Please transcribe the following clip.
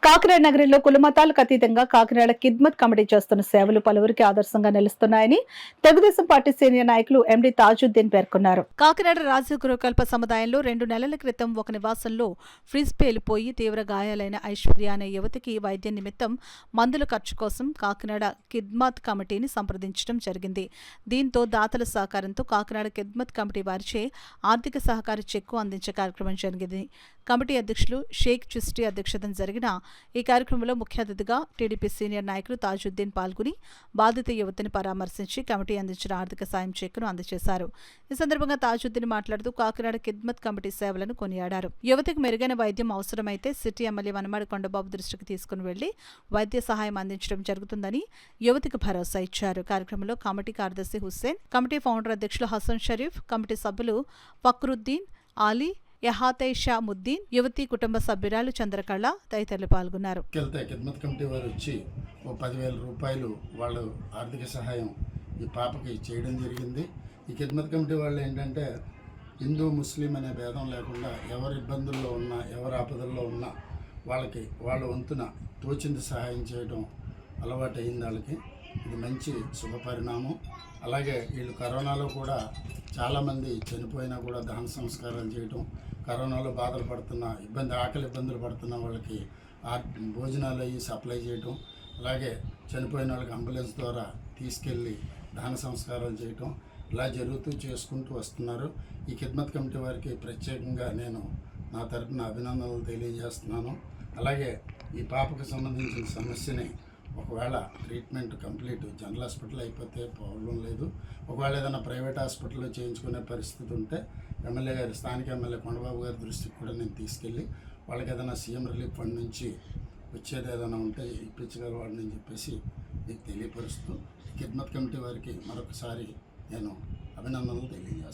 కాకినాడ నగరంలో కులమతాలకు అతీతంగా కాకినాడ కిద్మత్ కమిటీ చేస్తున్న సేవలు పలువురికి ఆదర్శంగా నిలుస్తున్నాయని తెలుగుదేశం పార్టీ సీనియర్ నాయకులు ఎండి తాజుద్దీన్ పేర్కొన్నారు. కాకినాడ రాజు గృహకల్ప సముదాయంలో 2 నెలల క్రితం ఒక నివాసంలో ఫ్రిజ్ పేలిపోయి తీవ్ర గాయాలైన ఐశ్వర్య అనే యువతికి వైద్యం నిమిత్తం మందుల ఖర్చు కోసం కాకినాడ కిద్మత్ కమిటీని సంప్రదించడం జరిగింది. దీంతో దాతల సహకారంతో కాకినాడ కిద్మత్ కమిటీ వారిచే ఆర్థిక సహకార చెక్కు అందించే కార్యక్రమం జరిగింది. కమిటీ అధ్యక్షులు షేక్ చిస్టి అధ్యక్షతన జరిగిన ఈ కార్యక్రమంలో ముఖ్య అతిథిగా టీడీపీ సీనియర్ నాయకులు తాజుద్దీన్ పాల్గొని బాధిత యువతిని పరామర్శించి కమిటీ అందించిన ఆర్థిక సాయం చెక్కును అందజేశారు. ఈ సందర్భంగా తాజుద్దీన్ మాట్లాడుతూ కాకినాడ కిద్మత్ కమిటీ సేవలను కొనియాడారు. యువతికి మెరుగైన వైద్యం అవసరమైతే సిటీ ఎమ్మెల్యే వనమాడి కొండబాబు దృష్టికి తీసుకుని వెళ్లి వైద్య సహాయం అందించడం జరుగుతుందని యువతికి భరోసా ఇచ్చారు. కార్యక్రమంలో కమిటీ కార్యదర్శి హుస్సేన్, కమిటీ ఫౌండర్ అధ్యక్షులు హసన్ షరీఫ్, కమిటీ సభ్యులు ఫక్రుద్దీన్, ఆలీ, యహాతైషా ముద్దీన్, యువతి కుటుంబ సభ్యురాలు చంద్రకళ తదితరులు పాల్గొన్నారు. కిద్మత్ కమిటీ వారు వచ్చి ఓ 10,000 రూపాయలు వాళ్ళు ఆర్థిక సహాయం ఈ పాపకి చేయడం జరిగింది. ఈ కిద్మత్ కమిటీ వాళ్ళు ఏంటంటే హిందూ ముస్లిం అనే భేదం లేకుండా ఎవరి ఇబ్బందుల్లో ఉన్నా ఎవరి ఆపదల్లో ఉన్నా వాళ్ళకి వాళ్ళ వంతున తోచింది సహాయం చేయడం అలవాటు అయింది. వాళ్ళకి ఇది మంచి శుభపరిణామం. అలాగే వీళ్ళు కరోనాలో కూడా చాలామంది చనిపోయినా కూడా దహన సంస్కారాలు చేయటం, కరోనాలో బాధలు పడుతున్న ఆకలి ఇబ్బందులు పడుతున్న వాళ్ళకి భోజనాలు అవి సప్లై చేయటం, అలాగే చనిపోయిన వాళ్ళకి అంబులెన్స్ ద్వారా తీసుకెళ్ళి దహన సంస్కారాలు చేయటం ఇలా చేసుకుంటూ వస్తున్నారు. ఈ కిద్మత్ కమిటీ వారికి ప్రత్యేకంగా నేను నా తరపున అభినందనలు తెలియజేస్తున్నాను. అలాగే ఈ పాపకు సంబంధించిన సమస్యని ఒకవేళ ట్రీట్మెంట్ కంప్లీట్ జనరల్ హాస్పిటల్ అయిపోతే ప్రాబ్లం లేదు. ఒకవేళ ఏదైనా ప్రైవేట్ హాస్పిటల్లో చేయించుకునే పరిస్థితి ఉంటే స్థానిక ఎమ్మెల్యే కొండబాబు గారి దృష్టికి కూడా నేను తీసుకెళ్ళి వాళ్ళకి ఏదైనా సీఎం రిలీఫ్ ఫండ్ నుంచి వచ్చేది ఏదైనా ఉంటే ఇప్పించగలవాడిని అని చెప్పేసి మీకు తెలియపరుస్తూ కిద్మత్ కమిటీ వారికి మరొకసారి నేను అభినందనలు తెలియజేస్తాను.